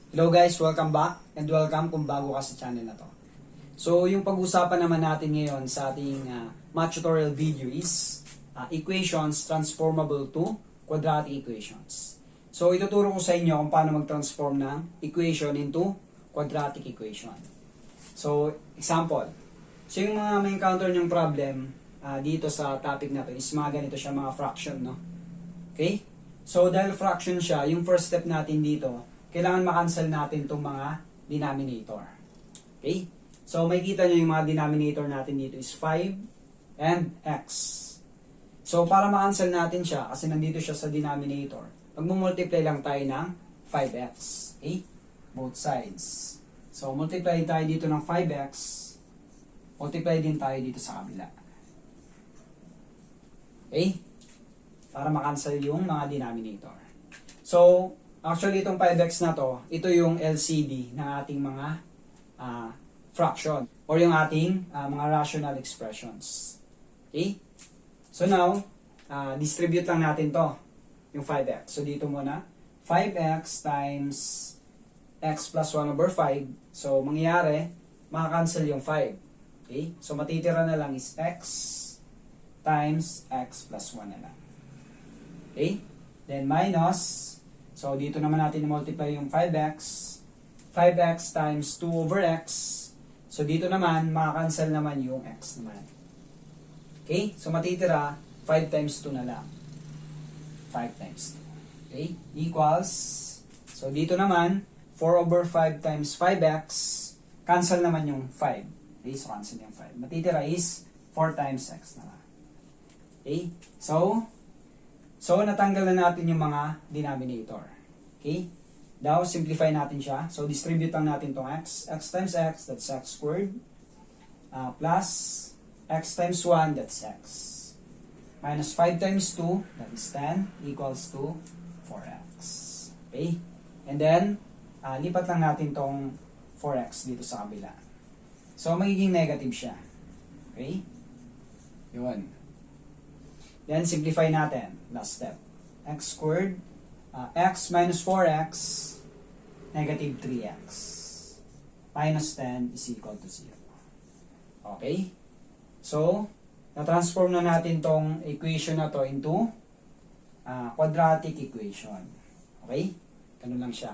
Hello guys, welcome back and welcome kung bago ka sa channel na to. So yung pag-usapan naman natin ngayon sa ating math tutorial video is equations transformable to quadratic equations. So ituturo ko sa inyo kung paano mag-transform ng equation into quadratic equation. So example, so yung mga may encounter yung problem dito sa topic na to is mga ganito siya, mga fraction, no? Okay? So dahil fraction siya, yung first step natin dito, kailangan makancel natin itong mga denominator. Okay? So, makikita nyo yung mga denominator natin dito is 5 and x. So, para makancel natin siya, kasi nandito siya sa denominator, magmumultiply lang tayo ng 5x. Okay? Both sides. So, multiply tayo dito ng 5x. Multiply din tayo dito sa kabila. Okay? Para makancel yung mga denominator. So, actually, itong 5x na to, ito yung LCD ng ating mga fraction or yung ating mga rational expressions. Okay? So now, distribute lang natin to, yung 5x. So dito muna, 5x times x plus 1 over 5. So mangyayari, makakancel yung 5. Okay? So matitira na lang is x times x plus 1 na lang. Okay? Then minus, so, dito naman natin i-multiply yung 5x. 5x times 2 over x. So, dito naman, makakancel naman yung x naman. Okay? So, matitira, 5 times 2 na lang. 5 times 2. Okay? Equals, so, dito naman, 4 over 5 times 5x. Cancel naman yung 5. Okay? So, cancel yung 5. Matitira is 4 times x na lang. Okay? So, natanggal na natin yung mga denominator. Okay? Now, simplify natin siya. So, distribute lang natin itong x. X times x, that's x squared. Plus x times 1, that's x. Minus 5 times 2, that is 10, equals to 4x. Okay? And then, lipat lang natin itong 4x dito sa kabila. So, magiging negative siya. Okay? Yun. Then, simplify natin. Last step. X squared, x minus 4x, negative 3x. Minus 10 is equal to 0. Okay? So, na-transform na natin tong equation na to into quadratic equation. Okay? Ganun lang siya.